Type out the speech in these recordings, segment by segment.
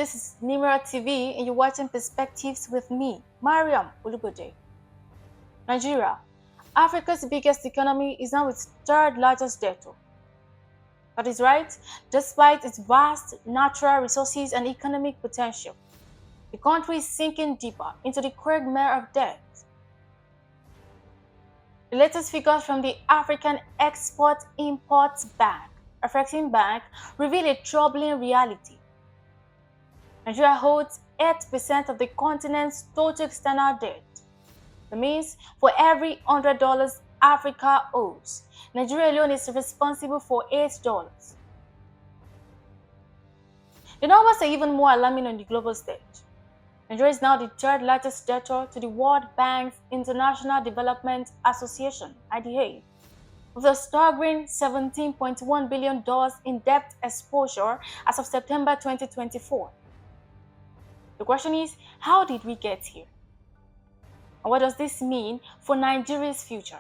This is Nimera TV and you're watching Perspectives with me, MARYAM OlUGBODE. Nigeria, Africa's biggest economy, is now its third largest debtor. That is right, despite its vast natural resources and economic potential. The country is sinking deeper into the quagmire of debt. The latest figures from the African Export-Import Bank, Bank, reveal a troubling reality. Nigeria holds 8% of the continent's total external debt. That means for every $100 Africa owes, Nigeria alone is responsible for $8. The numbers are even more alarming on the global stage. Nigeria is now the third largest debtor to the World Bank's International Development Association, IDA, with a staggering $17.1 billion in debt exposure as of September 2024. The question is, how did we get here? And what does this mean for Nigeria's future?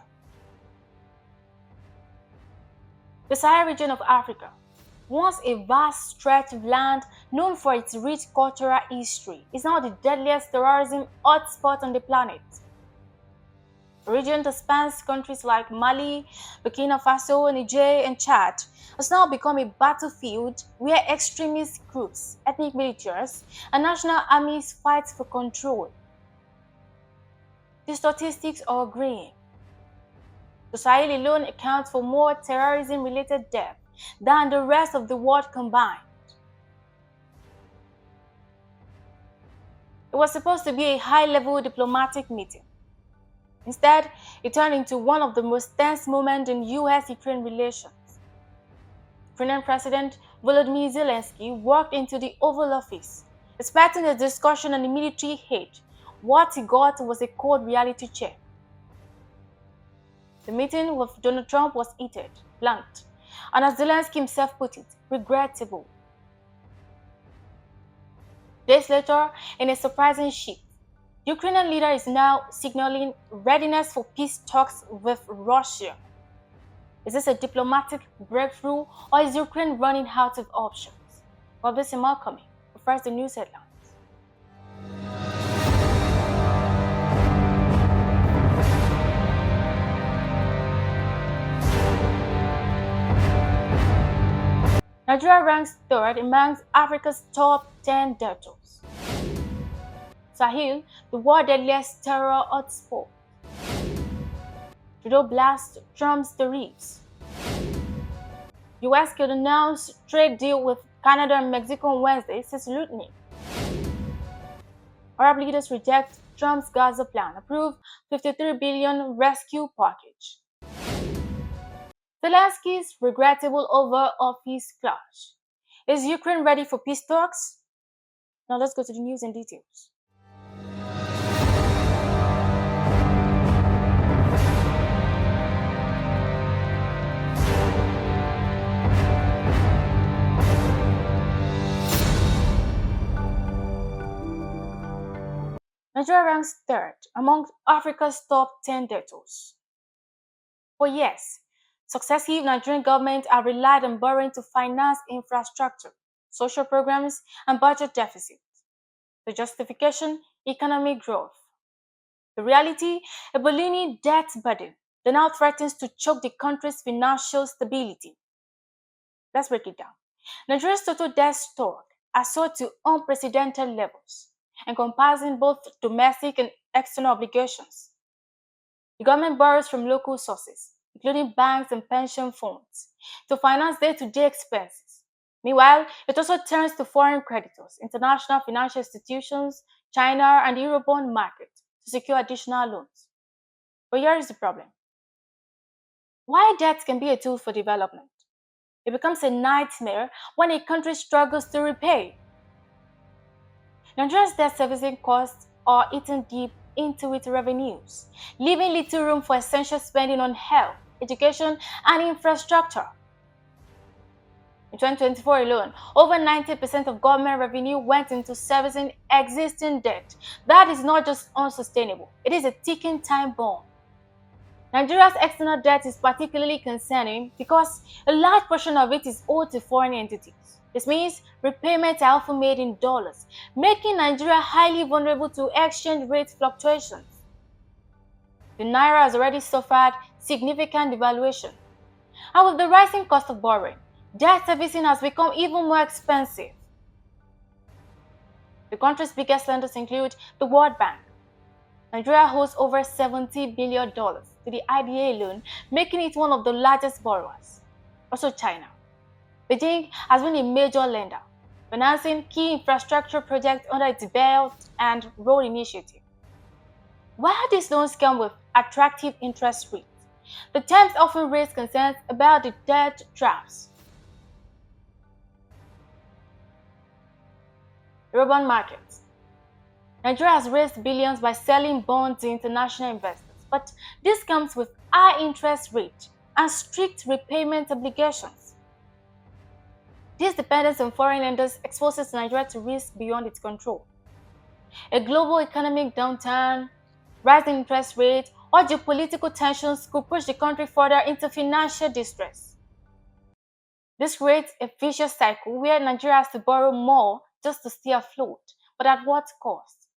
The Sahel region of Africa, once a vast stretch of land known for its rich cultural history, is now the deadliest terrorism hotspot on the planet. A region that spans countries like Mali, Burkina Faso, Niger, and Chad has now become a battlefield where extremist groups, ethnic militias, and national armies fight for control. The statistics are grim. The Sahel alone accounts for more terrorism-related deaths than the rest of the world combined. It was supposed to be a high-level diplomatic meeting. Instead, it turned into one of the most tense moments in US-Ukraine relations. Ukrainian President Volodymyr Zelensky walked into the Oval Office, expecting a discussion on the military aid. What he got was a cold reality check. The meeting with Donald Trump was heated, blunt, and as Zelensky himself put it, regrettable. Days later, in a surprising shift, the Ukrainian leader is now signaling readiness for peace talks with Russia. Is this a diplomatic breakthrough, or is Ukraine running out of options? Well, this is more coming. But first, the news headlines. Nigeria ranks third amongst Africa's top 10 debtors. Sahel, the world's deadliest terror hotspot. Trudeau blasts Trump's tariffs. US could announce trade deal with Canada and Mexico on Wednesday, says Lutni. Arab leaders reject Trump's Gaza plan, approve $53 billion rescue package. Zelensky's regrettable Oval Office clash. Is Ukraine ready for peace talks? Now let's go to the news and details. Nigeria ranks third among Africa's top 10 debtors. For years, successive Nigerian governments have relied on borrowing to finance infrastructure, social programs, and budget deficits. The justification, economic growth. The reality, a ballooning debt burden that now threatens to choke the country's financial stability. Let's break it down. Nigeria's total debt stock has soared to unprecedented levels, encompassing both domestic and external obligations. The government borrows from local sources, including banks and pension funds, to finance day-to-day expenses. Meanwhile, it also turns to foreign creditors, international financial institutions, China, and the Eurobond market to secure additional loans. But here is the problem. While debt can be a tool for development, it becomes a nightmare when a country struggles to repay. Nigeria's debt servicing costs are eaten deep into its revenues, leaving little room for essential spending on health, education, and infrastructure. In 2024 alone, over 90% of government revenue went into servicing existing debt. That is not just unsustainable, it is a ticking time bomb. Nigeria's external debt is particularly concerning because a large portion of it is owed to foreign entities. This means repayments are often made in dollars, making Nigeria highly vulnerable to exchange rate fluctuations. The naira has already suffered significant devaluation, and with the rising cost of borrowing, debt servicing has become even more expensive. The country's biggest lenders include the World Bank. Nigeria holds over $70 billion to the IDA alone, making it one of the largest borrowers. Also China. Beijing has been a major lender, financing key infrastructure projects under its Belt and Road Initiative. While these loans come with attractive interest rates, the terms often raise concerns about the debt traps. Urban markets. Nigeria has raised billions by selling bonds to international investors, but this comes with high interest rates and strict repayment obligations. This dependence on foreign lenders exposes Nigeria to risk beyond its control. A global economic downturn, rising interest rates, or geopolitical tensions could push the country further into financial distress. This creates a vicious cycle where Nigeria has to borrow more just to stay afloat, but at what cost?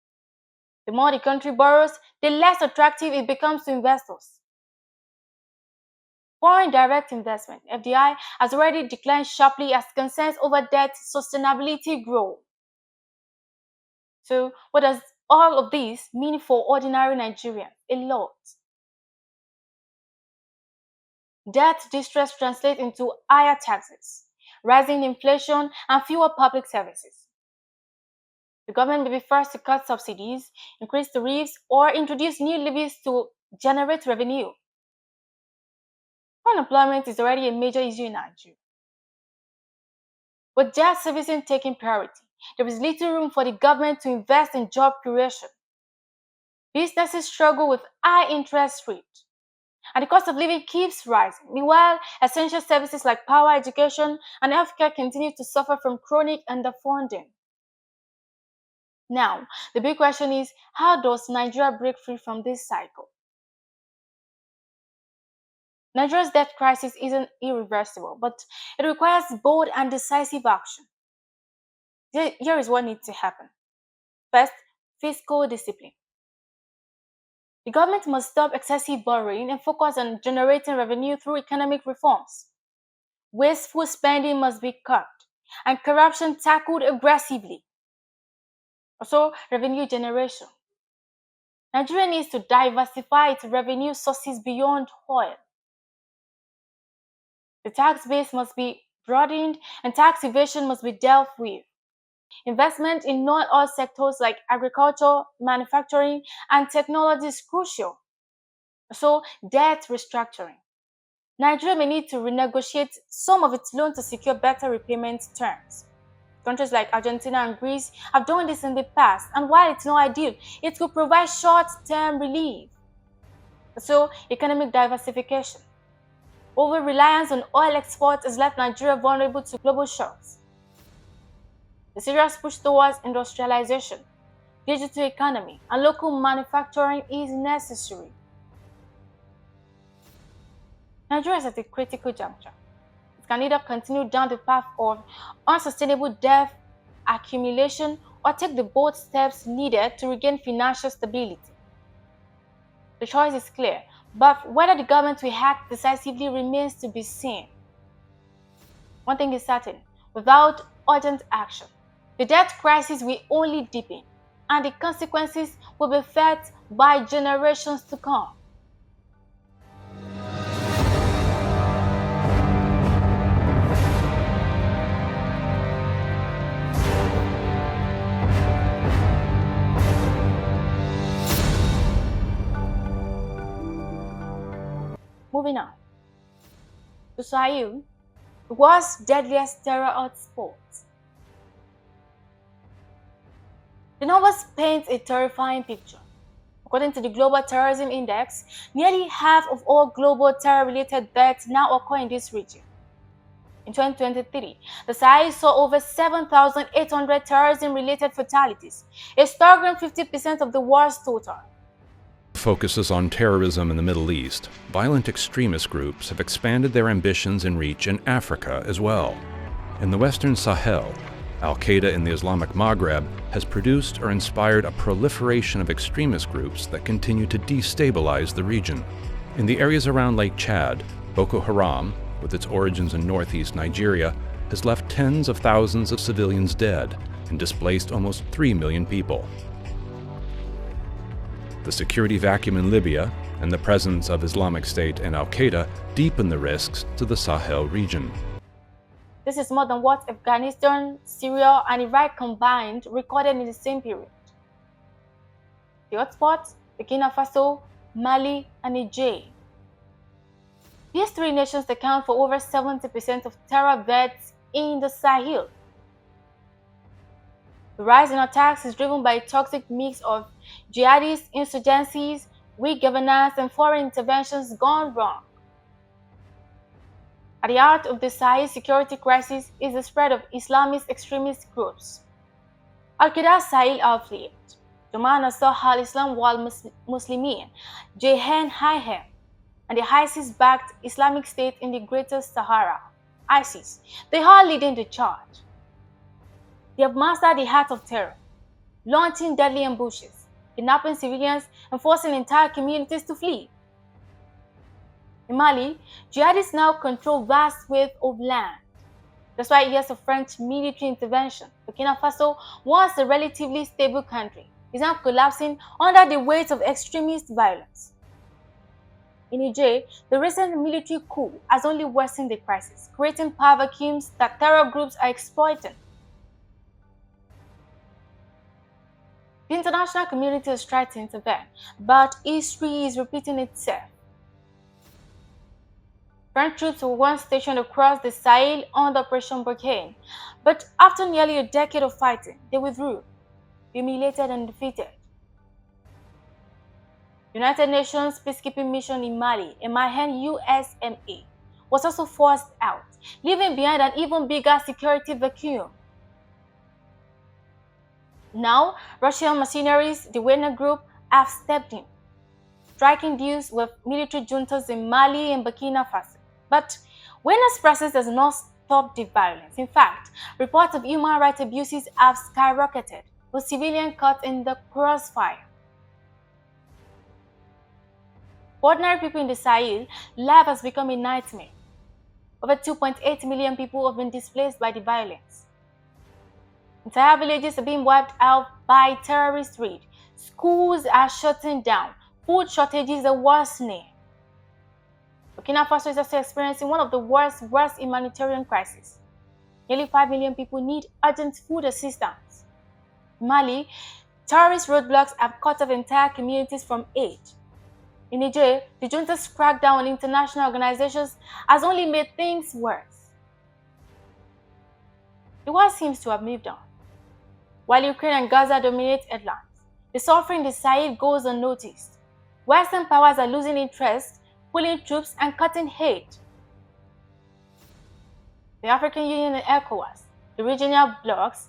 The more the country borrows, the less attractive it becomes to investors. Foreign direct investment (FDI) has already declined sharply as concerns over debt sustainability grow. So, what does all of this mean for ordinary Nigerians? A lot. Debt distress translates into higher taxes, rising inflation, and fewer public services. The government may be forced to cut subsidies, increase tariffs, or introduce new levies to generate revenue. Unemployment is already a major issue in Nigeria. With debt servicing taking priority, there is little room for the government to invest in job creation. Businesses struggle with high interest rates, and the cost of living keeps rising. Meanwhile, essential services like power, education, and healthcare continue to suffer from chronic underfunding. Now, the big question is, how does Nigeria break free from this cycle? Nigeria's debt crisis isn't irreversible, but it requires bold and decisive action. Here is what needs to happen. First, fiscal discipline. The government must stop excessive borrowing and focus on generating revenue through economic reforms. Wasteful spending must be cut, and corruption tackled aggressively. Also, revenue generation. Nigeria needs to diversify its revenue sources beyond oil. The tax base must be broadened and tax evasion must be dealt with. Investment in non-oil sectors like agriculture, manufacturing, and technology is crucial. So, debt restructuring. Nigeria may need to renegotiate some of its loans to secure better repayment terms. Countries like Argentina and Greece have done this in the past, and while it's not ideal, it could provide short-term relief. So, economic diversification. Over-reliance on oil exports has left Nigeria vulnerable to global shocks. The serious push towards industrialization, digital economy, and local manufacturing is necessary. Nigeria is at a critical juncture. It can either continue down the path of unsustainable debt accumulation or take the bold steps needed to regain financial stability. The choice is clear, but whether the government will act decisively remains to be seen. One thing is certain, without urgent action, the debt crisis will only deepen, and the consequences will be felt by generations to come. Moving on to Sahel, the world's deadliest terror hotspot. The numbers paint a terrifying picture. According to the Global Terrorism Index, nearly half of all global terror-related deaths now occur in this region. In 2023, the Sahel saw over 7,800 terrorism-related fatalities, a staggering 50% of the world's total. Focuses on terrorism in the Middle East, violent extremist groups have expanded their ambitions and reach in Africa as well. In the Western Sahel, Al-Qaeda in the Islamic Maghreb has produced or inspired a proliferation of extremist groups that continue to destabilize the region. In the areas around Lake Chad, Boko Haram, with its origins in northeast Nigeria, has left tens of thousands of civilians dead and displaced almost 3 million people. The security vacuum in Libya and the presence of Islamic State and Al-Qaeda deepen the risks to the Sahel region. This is more than what Afghanistan, Syria, and Iraq combined recorded in the same period. The hotspots: Burkina Faso, Mali, and Niger. These three nations account for over 70% of terror deaths in the Sahel. The rise in attacks is driven by a toxic mix of jihadist insurgencies, weak governance, and foreign interventions gone wrong. At the heart of the Sahel security crisis is the spread of Islamist extremist groups. Al-Qaeda's Sahel affiliate, Jamaat Ansar al-Islam wal Muslimin, JNIM, and the ISIS-backed Islamic State in the Greater Sahara, ISIS, they are leading the charge. They have mastered the art of terror, launching deadly ambushes, kidnapping civilians, and forcing entire communities to flee. In Mali, jihadists now control vast swathes of land. Despite years of French military intervention, Burkina Faso, once a relatively stable country, is now collapsing under the weight of extremist violence. In Niger, the recent military coup has only worsened the crisis, creating power vacuums that terror groups are exploiting. The international community has tried to intervene, but history is repeating itself. French troops were once stationed across the Sahel under Operation Barkhane, but after nearly a decade of fighting, they withdrew, humiliated and defeated. United Nations peacekeeping mission in Mali, USMA, was also forced out, leaving behind an even bigger security vacuum. Now, Russian mercenaries, the Wagner Group, have stepped in, striking deals with military juntas in Mali and Burkina Faso. But Wagner's presence does not stop the violence. In fact, reports of human rights abuses have skyrocketed, with civilians caught in the crossfire. For ordinary people in the Sahel, life has become a nightmare. Over 2.8 million people have been displaced by the violence. Entire villages are being wiped out by terrorist raid. Schools are shutting down. Food shortages are worsening. Burkina Faso is also experiencing one of the worst humanitarian crises. Nearly 5 million people need urgent food assistance. In Mali, terrorist roadblocks have cut off entire communities from aid. In Niger, the junta's crackdown on international organizations has only made things worse. The war seems to have moved on. While Ukraine and Gaza dominate headlines, the suffering in the Sahel goes unnoticed. Western powers are losing interest, pulling troops, and cutting aid. The African Union and ECOWAS, the regional blocs,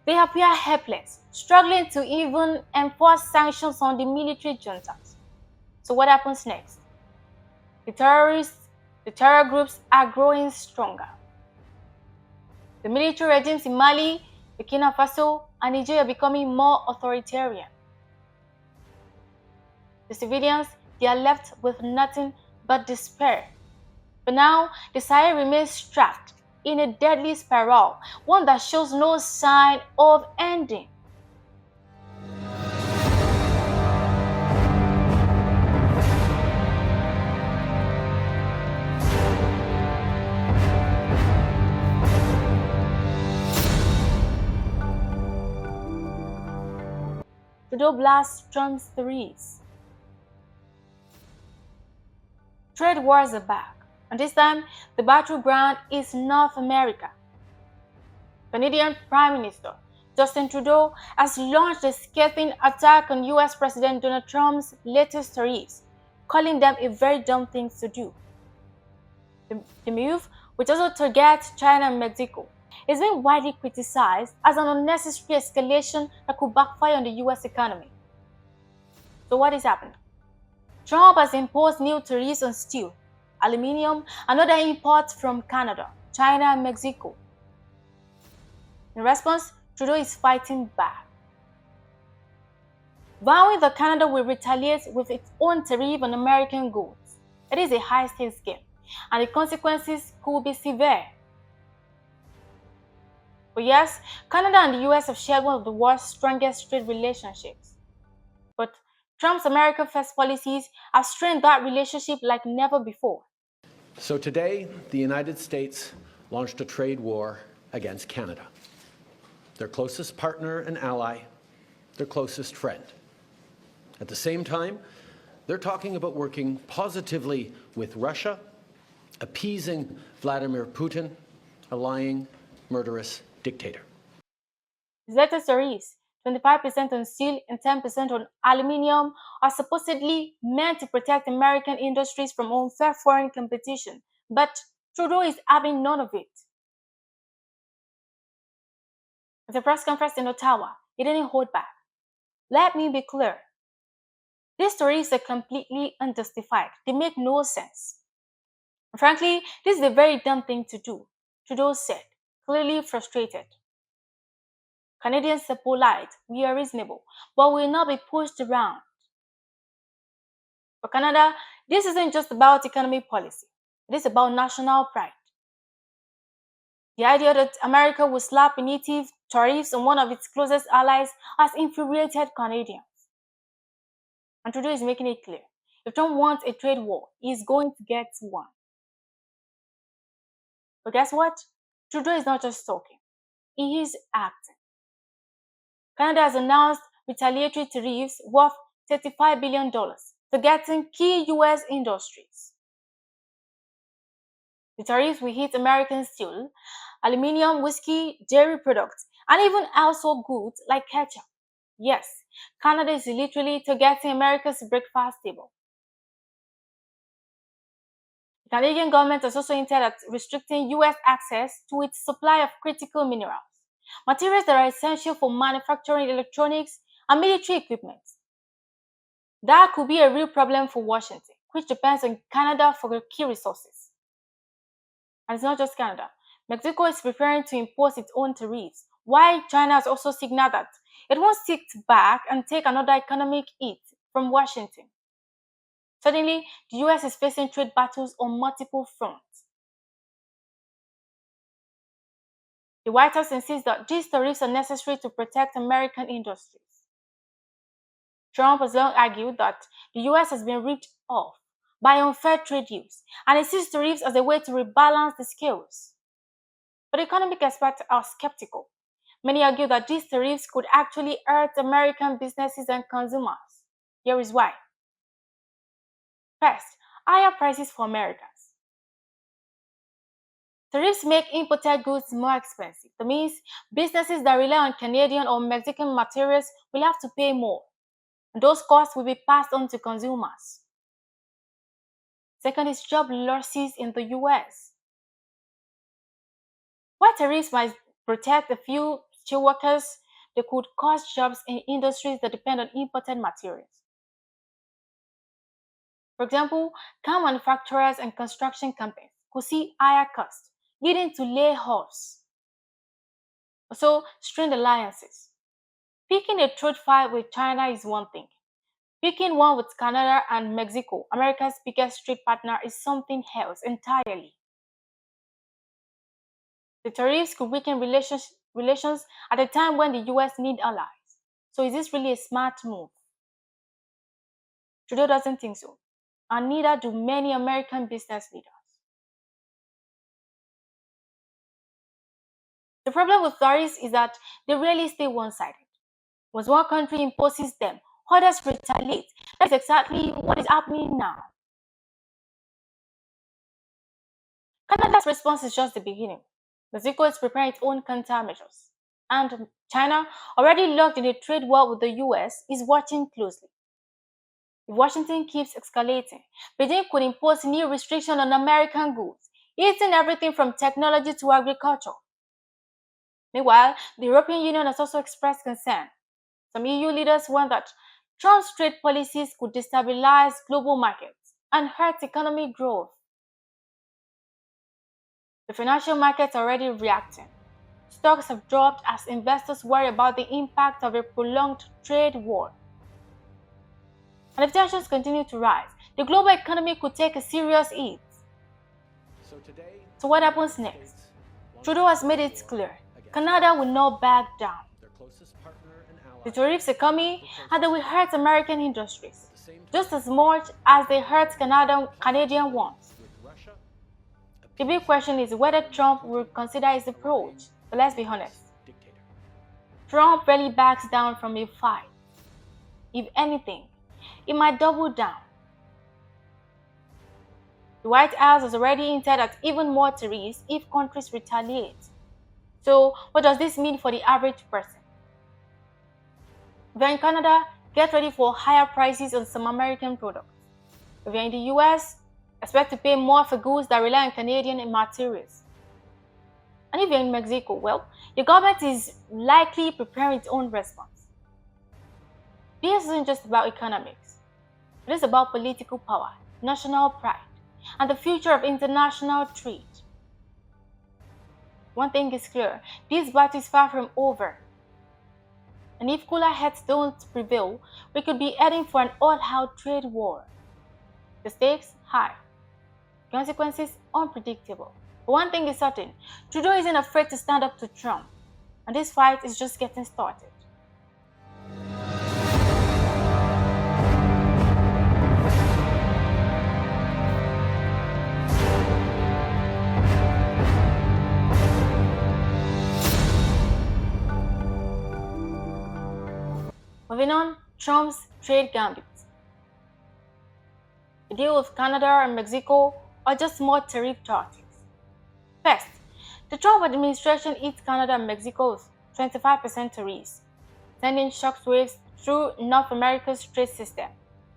they appear helpless, struggling to even enforce sanctions on the military juntas. So what happens next? The terror groups are growing stronger. The military regimes in Mali, Burkina Faso, and Niger are becoming more authoritarian. The civilians, they are left with nothing but despair. But now, the Sahel remains trapped in a deadly spiral, one that shows no sign of ending. Trudeau blasts Trump's theories. Trade wars are back, and this time the battleground is North America. Canadian Prime Minister Justin Trudeau has launched a scathing attack on US President Donald Trump's latest tariffs, calling them a very dumb thing to do. The move, which also targets China and Mexico, is being widely criticized as an unnecessary escalation that could backfire on the US economy. So what is happening? Trump has imposed new tariffs on steel, aluminum, and other imports from Canada, China, and Mexico. In response, Trudeau is fighting back, vowing that Canada will retaliate with its own tariff on American goods. It is a high-stakes game, and the consequences could be severe. For years, Canada and the US have shared one of the world's strongest trade relationships. But Trump's America First policies have strained that relationship like never before. So today, the United States launched a trade war against Canada, their closest partner and ally, their closest friend. At the same time, they're talking about working positively with Russia, appeasing Vladimir Putin, a lying, murderous dictator. His latest tariffs, 25% on steel and 10% on aluminium, are supposedly meant to protect American industries from unfair foreign competition. But Trudeau is having none of it. At a press conference in Ottawa, he didn't hold back. Let me be clear. These tariffs are completely unjustified. They make no sense. Frankly, this is a very dumb thing to do, Trudeau said, clearly frustrated. Canadians are polite, we are reasonable, but we will not be pushed around. For Canada, this isn't just about economic policy, it is about national pride. The idea that America will slap punitive tariffs on one of its closest allies has infuriated Canadians. And Trudeau is making it clear, if Trump wants a trade war, he is going to get one. But guess what? Trudeau is not just talking, he is acting. Canada has announced retaliatory tariffs worth $35 billion targeting key US industries. The tariffs will hit American steel, aluminium, whiskey, dairy products, and even household goods like ketchup. Yes, Canada is literally targeting America's breakfast table. The Canadian government has also hinted at restricting US access to its supply of critical minerals, materials that are essential for manufacturing electronics and military equipment. That could be a real problem for Washington, which depends on Canada for key resources. And it's not just Canada. Mexico is preparing to impose its own tariffs, while China has also signaled that it won't sit back and take another economic hit from Washington. Suddenly, the US is facing trade battles on multiple fronts. The White House insists that these tariffs are necessary to protect American industries. Trump has long argued that the US has been ripped off by unfair trade deals and he sees tariffs as a way to rebalance the scales. But economic experts are skeptical. Many argue that these tariffs could actually hurt American businesses and consumers. Here is why. First, higher prices for Americans. Tariffs make imported goods more expensive. That means businesses that rely on Canadian or Mexican materials will have to pay more. And those costs will be passed on to consumers. Second is job losses in the US. While tariffs might protect a few steel workers, they could cost jobs in industries that depend on imported materials. For example, car manufacturers and construction companies could see higher costs, leading to layoffs. Also, strained alliances. Picking a trade fight with China is one thing. Picking one with Canada and Mexico, America's biggest trade partner, is something else entirely. The tariffs could weaken relations at a time when the US need allies. So is this really a smart move? Trudeau doesn't think so, and neither do many American business leaders. The problem with tariffs is that they rarely stay one-sided. Once one country imposes them, others retaliate. That's exactly what is happening now. Canada's response is just the beginning. Mexico is preparing its own countermeasures. And China, already locked in a trade war with the US, is watching closely. If Washington keeps escalating, Beijing could impose new restrictions on American goods, eating everything from technology to agriculture. Meanwhile, the European Union has also expressed concern. Some EU leaders warn that Trump's trade policies could destabilize global markets and hurt economic growth. The financial markets are already reacting. stocks have dropped as investors worry about the impact of a prolonged trade war. And if tensions continue to rise, the global economy could take a serious hit. So what happens next? Trudeau has made it clear, Canada will not back down. The tariffs are coming and they will hurt American industries, just as much as they hurt Canadian ones. The big question is whether Trump will consider his approach, but let's be honest. Trump rarely backs down from a fight. If anything, he might double down. The White House has already hinted at even more tariffs if countries retaliate. So, what does this mean for the average person? If you're in Canada, get ready for higher prices on some American products. If you're in the US, expect to pay more for goods that rely on Canadian materials. And if you're in Mexico, well, the government is likely preparing its own response. This isn't just about economics. It is about political power, national pride, and the future of international trade. One thing is clear, this battle is far from over. And if cooler heads don't prevail, we could be heading for an all-out trade war. The stakes high, consequences unpredictable. But one thing is certain, Trudeau isn't afraid to stand up to Trump, and this fight is just getting started. Moving on, Trump's trade gambit. The deal with Canada and Mexico are just more tariff tactics. First, the Trump administration hit Canada and Mexico with 25% tariffs, sending shockwaves through North America's trade system.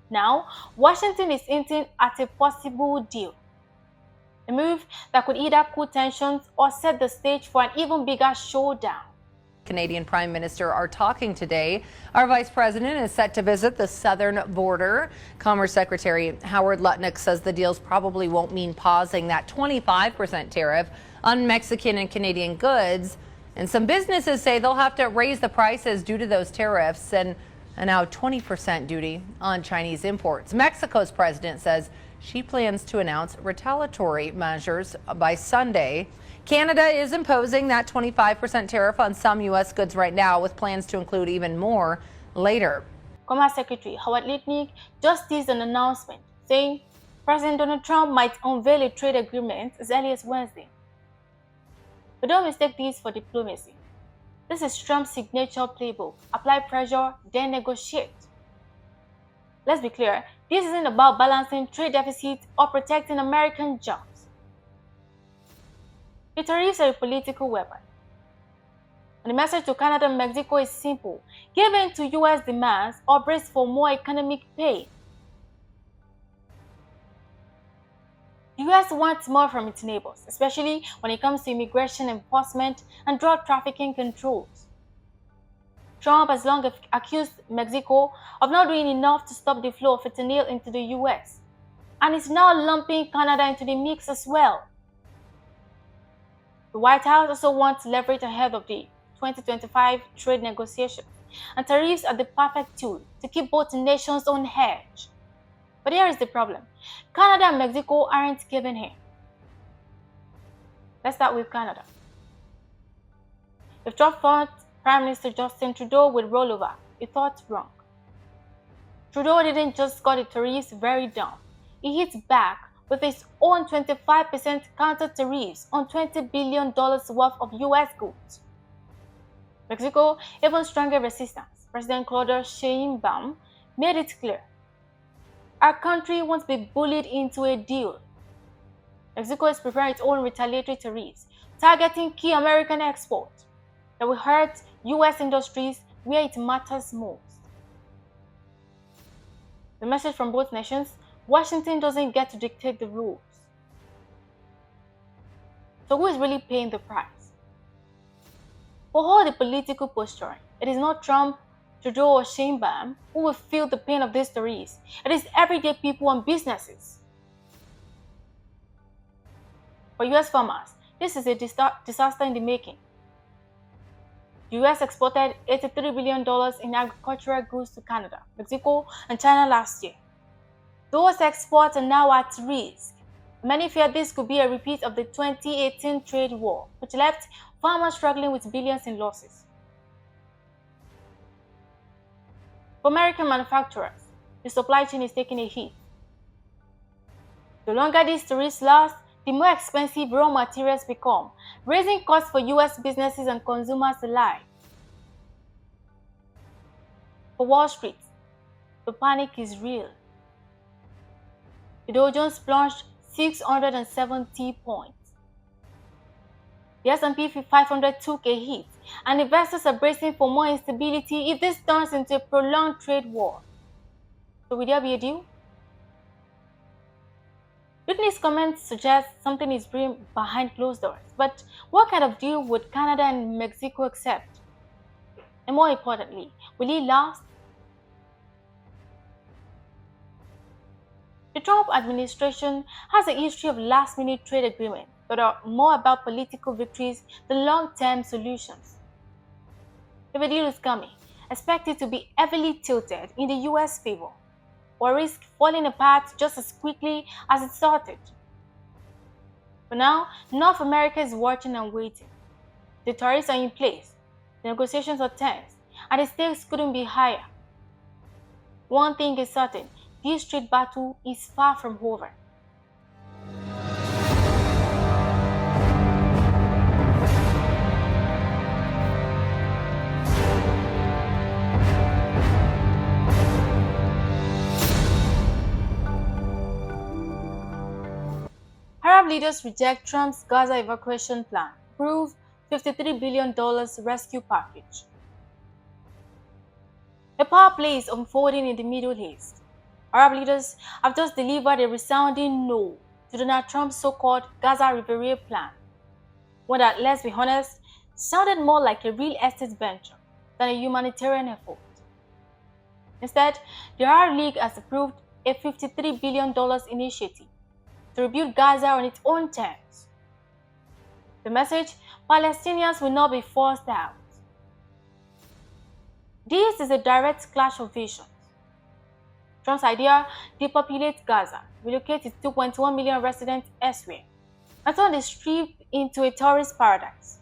Now, Washington is hinting at a possible deal, a move that could either cool tensions or set the stage for an even bigger showdown. Canadian Prime Minister are talking today. Our Vice President is set to visit the southern border. Commerce Secretary Howard Lutnick says the deals probably won't mean pausing that 25% tariff on Mexican and Canadian goods. And some businesses say they'll have to raise the prices due to those tariffs and now 20% duty on Chinese imports. Mexico's president says she plans to announce retaliatory measures by Sunday. Canada is imposing that 25% tariff on some U.S. goods right now, with plans to include even more later. Commerce Secretary Howard Lutnick just teased an announcement saying President Donald Trump might unveil a trade agreement as early as Wednesday. But don't mistake this for diplomacy. This is Trump's signature playbook. Apply pressure, then negotiate. Let's be clear, this isn't about balancing trade deficits or protecting American jobs. The tariffs are a political weapon. And the message to Canada and Mexico is simple. Give in to U.S. demands or brace for more economic pain. The U.S. wants more from its neighbors, especially when it comes to immigration enforcement and drug trafficking controls. Trump has long accused Mexico of not doing enough to stop the flow of fentanyl into the U.S. and is now lumping Canada into the mix as well. The White House also wants leverage ahead of the 2025 trade negotiations, and tariffs are the perfect tool to keep both nations on edge. But here is the problem. Canada and Mexico aren't giving in. Let's start with Canada. If Trump thought Prime Minister Justin Trudeau would roll over, he thought wrong. Trudeau didn't just got the tariffs very down. He hit back with its own 25% counter tariffs on $20 billion worth of U.S. goods. Mexico even stronger resistance. President Claudia Sheinbaum made it clear. Our country won't be bullied into a deal. Mexico is preparing its own retaliatory tariffs, targeting key American exports that will hurt U.S. industries where it matters most. The message from both nations: Washington doesn't get to dictate the rules. So who is really paying the price? For all the political posturing, it is not Trump, Trudeau, or Sheinbaum who will feel the pain of these tariffs. It is everyday people and businesses. For U.S. farmers, this is a disaster in the making. The US exported $83 billion in agricultural goods to Canada, Mexico, and China last year. Those exports are now at risk. Many fear this could be a repeat of the 2018 trade war, which left farmers struggling with billions in losses. For American manufacturers, the supply chain is taking a hit. The longer these tariffs last, the more expensive raw materials become, raising costs for US businesses and consumers alike. For Wall Street, the panic is real. The Dow Jones plunged 670 points. The S&P 500 took a hit, and investors are bracing for more instability if this turns into a prolonged trade war. So will there be a deal? Whitney's comments suggest something is brewing behind closed doors, but what kind of deal would Canada and Mexico accept? And more importantly, will it last? The Trump administration has a history of last-minute trade agreements that are more about political victories than long-term solutions. If a deal is coming, expect it to be heavily tilted in the US' favor, or risk falling apart just as quickly as it started. For now, North America is watching and waiting. The tariffs are in place, the negotiations are tense, and the stakes couldn't be higher. One thing is certain, this trade battle is far from over. Arab leaders reject Trump's Gaza evacuation plan, approve $53 billion rescue package. A power play is unfolding in the Middle East. Arab leaders have just delivered a resounding no to Donald Trump's so-called Gaza Riviera plan, one that, let's be honest, sounded more like a real estate venture than a humanitarian effort. Instead, the Arab League has approved a $53 billion initiative to rebuild Gaza on its own terms. The message: Palestinians will not be forced out. This is a direct clash of visions. Trump's idea: depopulate Gaza, relocate its 2.1 million residents elsewhere, and turn the Strip into a tourist paradise.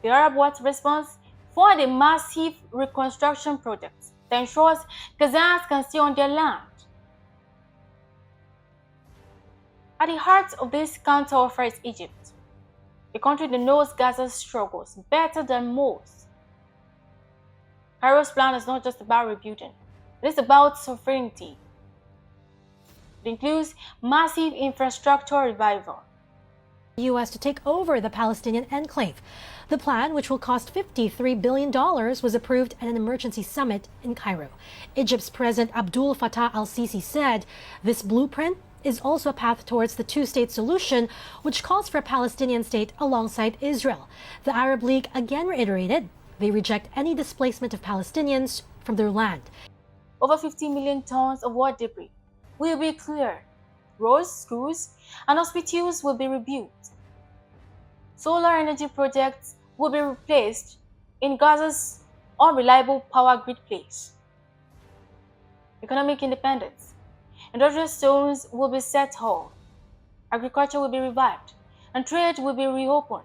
The Arab world's response: fund a massive reconstruction project that ensures Gazans can stay on their land. At the heart of this counteroffer is Egypt, a country that knows Gaza's struggles better than most. Cairo's plan is not just about rebuilding, it is about sovereignty. It includes massive infrastructure revival. U.S. to take over the Palestinian enclave. The plan, which will cost $53 billion, was approved at an emergency summit in Cairo. Egypt's President Abdul Fattah al-Sisi said this blueprint is also a path towards the two-state solution, which calls for a Palestinian state alongside Israel. The Arab League again reiterated they reject any displacement of Palestinians from their land. Over 50 million tons of war debris will be cleared. Roads, schools, and hospitals will be rebuilt. Solar energy projects will be replaced in Gaza's unreliable power grid place. Economic independence. Industrial zones will be set whole. Agriculture will be revived, and trade will be reopened.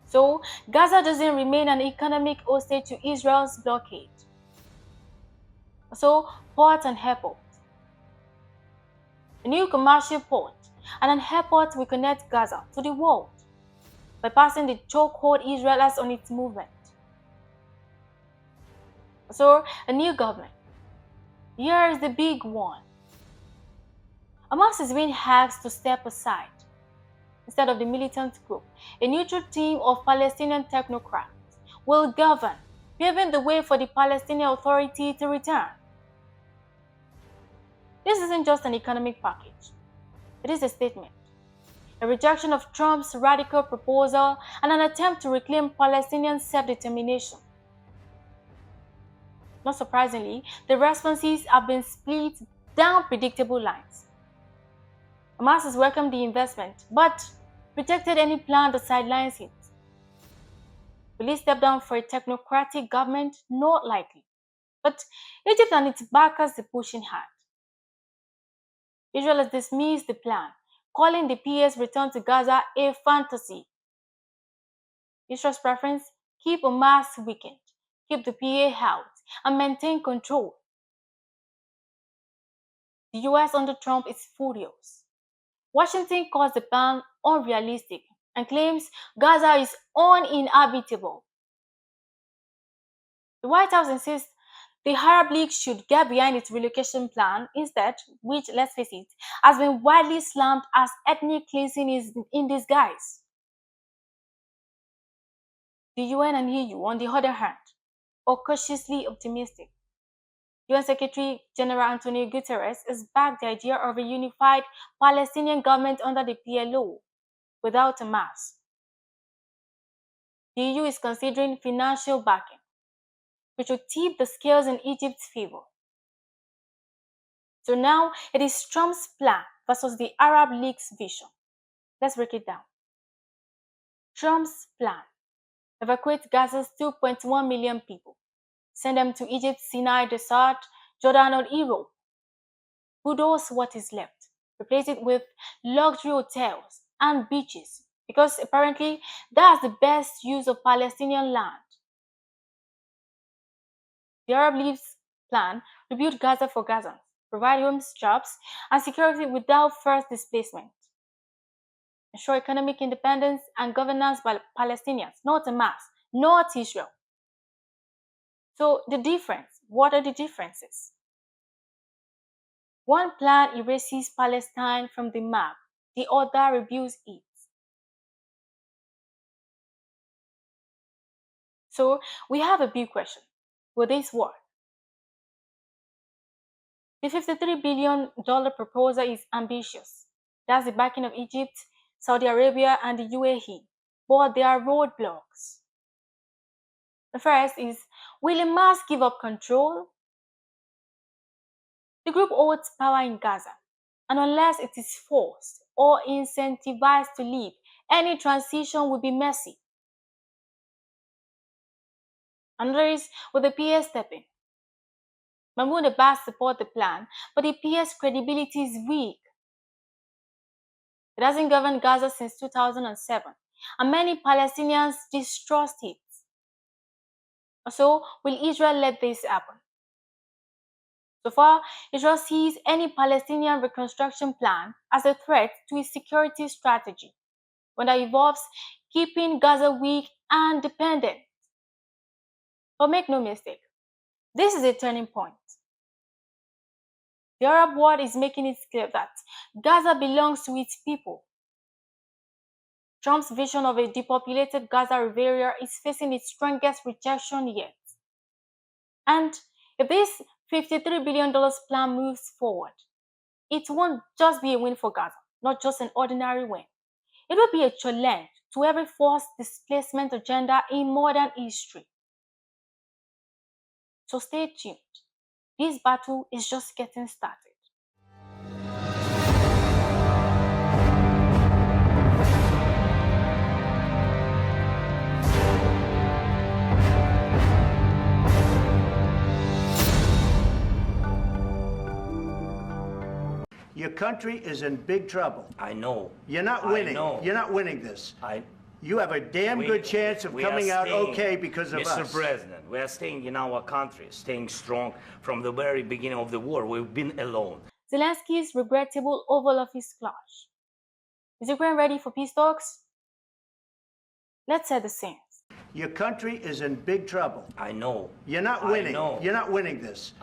So, Gaza doesn't remain an economic hostage to Israel's blockade. So, ports and airports. A new commercial port and an airport will connect Gaza to the world, bypassing the chokehold Israel has on its movement. So, a new government. Here is the big one. Hamas is being asked to step aside. Instead of the militant group, a neutral team of Palestinian technocrats will govern, paving the way for the Palestinian Authority to return. This isn't just an economic package. It is a statement, a rejection of Trump's radical proposal and an attempt to reclaim Palestinian self-determination. Not surprisingly, the responses have been split down predictable lines. Hamas has welcomed the investment, but rejected any plan that sidelines it. Will he step down for a technocratic government? Not likely. But Egypt and its backers are pushing hard. Israel has dismissed the plan, calling the PA's return to Gaza a fantasy. Israel's preference: keep Hamas weakened, keep the PA out, and maintain control. The US under Trump is furious. Washington calls the ban unrealistic and claims Gaza is uninhabitable. The White House insists the Arab League should get behind its relocation plan instead, which, let's face it, has been widely slammed as ethnic cleansing is in disguise. The UN and EU, on the other hand, are cautiously optimistic. UN Secretary General Antonio Guterres has backed the idea of a unified Palestinian government under the PLO without Hamas. The EU is considering financial backing, which would tip the scales in Egypt's favor. So now it is Trump's plan versus the Arab League's vision. Let's break it down. Trump's plan: evacuate Gaza's 2.1 million people, send them to Egypt, Sinai Desert, Jordan, or Europe. Bulldoze what is left, replace it with luxury hotels and beaches, because apparently that's the best use of Palestinian land. The Arab League's plan: rebuild Gaza for Gazans, provide homes, jobs, and security without forced displacement. Ensure economic independence and governance by Palestinians, not Hamas, not Israel. So the difference, what are the differences? One plan erases Palestine from the map, the other rebuilds it. So we have a big question. Will this work? The $53 billion proposal is ambitious. That's the backing of Egypt, Saudi Arabia, and the UAE. But there are roadblocks. The first is, will Hamas give up control? The group holds power in Gaza, and unless it is forced or incentivized to leave, any transition will be messy. Another is, will the PA step in? Mahmoud Abbas supports the plan, but the PA's credibility is weak. It hasn't governed Gaza since 2007, and many Palestinians distrust it. So, will Israel let this happen? So far, Israel sees any Palestinian reconstruction plan as a threat to its security strategy, one that involves keeping Gaza weak and dependent. But make no mistake, this is a turning point. The Arab world is making it clear that Gaza belongs to its people. Trump's vision of a depopulated Gaza Riviera is facing its strongest rejection yet. And if this $53 billion plan moves forward, it won't just be a win for Gaza, not just an ordinary win. It will be a challenge to every forced displacement agenda in modern history. So stay tuned. This battle is just getting started. Your country is in big trouble. I know. You're not winning. I know. You're not winning this. You have a damn good chance of coming out okay because of us. Mr. President, we are staying in our country, staying strong from the very beginning of the war. We've been alone. Zelensky's regrettable Oval Office clash. Is Ukraine ready for peace talks? Let's set the scene. Your country is in big trouble. I know. You're not winning. I know. You're not winning this.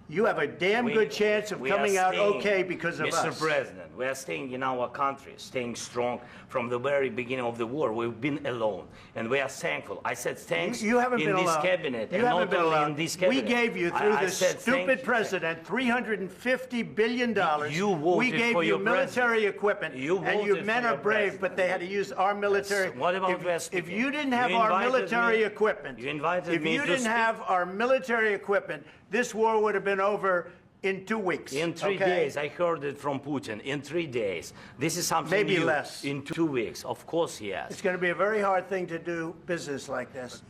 You have a damn good chance of coming out okay because of us. Mr. President, we are staying in our country, staying strong from the very beginning of the war. We've been alone, and we are thankful. I said thanks you haven't in been this alone. cabinet, You and haven't not been only alone. in this cabinet. We gave you, through I this said thank stupid you. president, $350 billion. You voted we gave for you your military president. equipment, You and you voted men for are your brave, president. but they had to use our military. What about West if Africa? you didn't have You our invited military me- equipment, You invited if me you to didn't speak. have our military equipment, this war would have been over in 2 weeks. In 3 okay? days, I heard it from Putin. In 3 days. This is something Maybe new. less. In 2 weeks, of course he has. It's going to be a very hard thing to do business like this.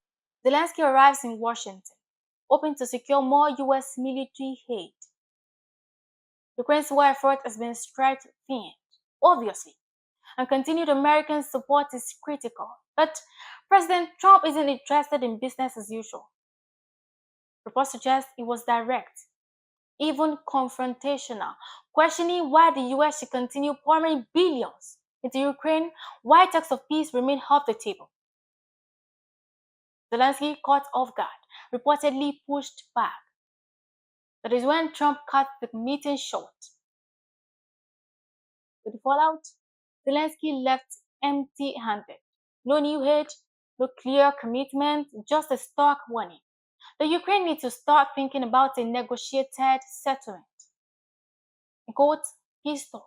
Zelensky arrives in Washington, hoping to secure more U.S. military aid. Ukraine's war effort has been stretched thin, obviously, and continued American support is critical. But President Trump isn't interested in business as usual. Reports suggest he was direct, even confrontational, questioning why the US should continue pouring billions into Ukraine while talks of peace remain off the table. Zelensky, caught off guard, reportedly pushed back. That is when Trump cut the meeting short. With the fallout, Zelensky left empty-handed. No new aid, no clear commitment, just a stark warning. The Ukraine needs to start thinking about a negotiated settlement. In quote, peace talks.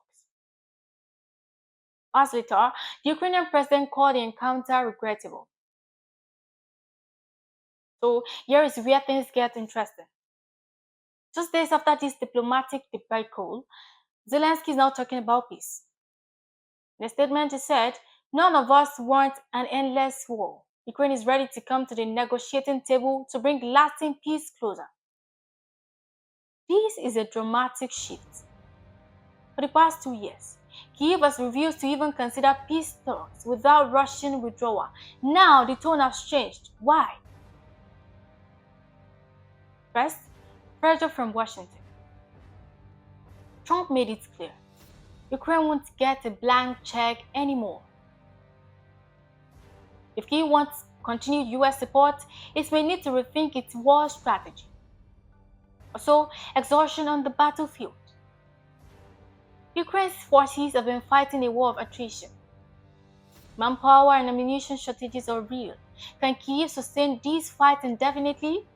Hours later, the Ukrainian president called the encounter regrettable. So here is where things get interesting. Just days after this diplomatic debacle, Zelensky is now talking about peace. In a statement, he said, "None of us want an endless war. Ukraine is ready to come to the negotiating table to bring lasting peace closer." This is a dramatic shift. For the past 2 years, Kyiv has refused to even consider peace talks without Russian withdrawal. Now the tone has changed. Why? First, pressure from Washington. Trump made it clear Ukraine won't get a blank check anymore. If Kyiv wants continued US support, it may need to rethink its war strategy. Also, exhaustion on the battlefield. Ukraine's forces have been fighting a war of attrition. Manpower and ammunition shortages are real. Can Kyiv sustain this fight indefinitely?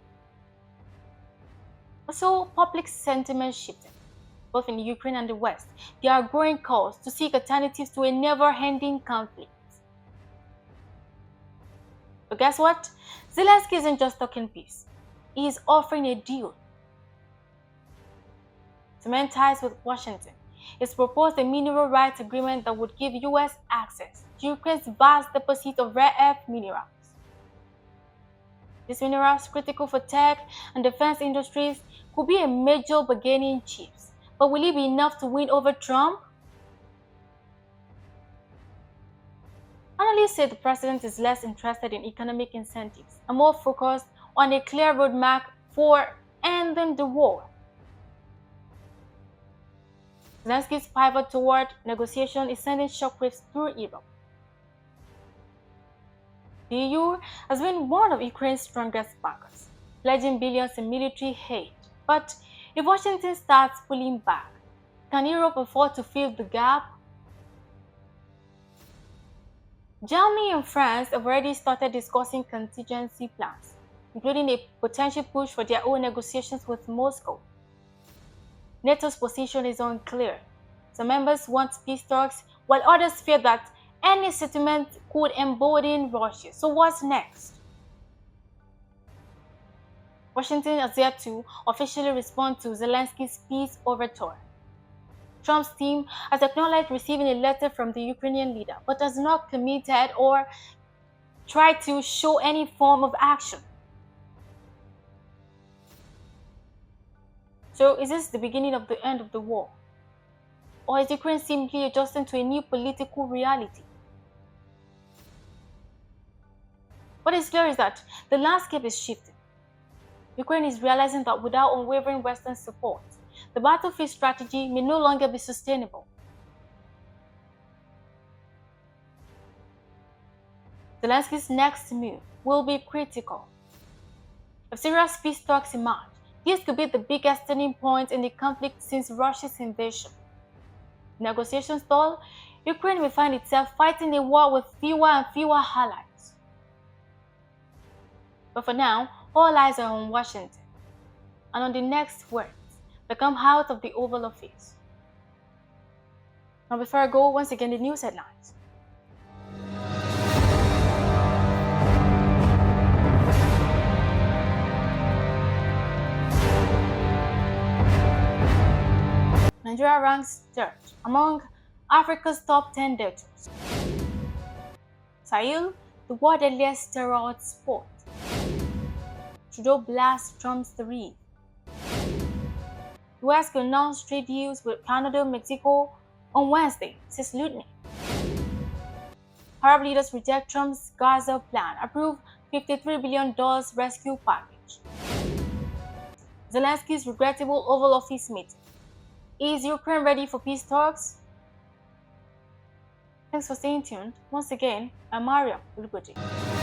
Also, public sentiment shifting. Both in Ukraine and the West, there are growing calls to seek alternatives to a never-ending conflict. But guess what? Zelensky isn't just talking peace. He is offering a deal. To mend ties with Washington, he's proposed a mineral rights agreement that would give US access to Ukraine's vast deposit of rare earth minerals. These minerals, critical for tech and defense industries, could be a major bargaining chip. But will it be enough to win over Trump? Analysts say the president is less interested in economic incentives and more focused on a clear roadmap for ending the war. Zelensky's pivot toward negotiation is sending shockwaves through Europe. The EU has been one of Ukraine's strongest backers, pledging billions in military aid. But if Washington starts pulling back, can Europe afford to fill the gap? Germany and France have already started discussing contingency plans, including a potential push for their own negotiations with Moscow. NATO's position is unclear. Some members want peace talks, while others fear that any settlement could embolden Russia. So what's next? Washington has yet to officially respond to Zelensky's peace overture. Trump's team has acknowledged receiving a letter from the Ukrainian leader, but has not committed or tried to show any form of action. So is this the beginning of the end of the war? Or is Ukraine simply adjusting to a new political reality? What is clear is that the landscape is shifting. Ukraine is realizing that without unwavering Western support, the battlefield strategy may no longer be sustainable. Zelensky's next move will be critical. If serious peace talks emerge, this could be the biggest turning point in the conflict since Russia's invasion. Negotiations stall, Ukraine will find itself fighting a war with fewer and fewer allies. But for now, all eyes are on Washington and on the next words that come out of the Oval Office. Now before I go, once again the news headlines. Nigeria ranks third among Africa's top 10 debtors. Sahel, the world's deadliest terror sport. Trudeau blasts Trump's tariff. US could announce trade deals with Canada, Mexico on Wednesday, says Lutney. Arab leaders reject Trump's Gaza plan, approve $53 billion rescue package. Zelensky's regrettable Oval Office meeting. Is Ukraine ready for peace talks? Thanks for staying tuned. Once again, I'm MARYAM OLUGBODE.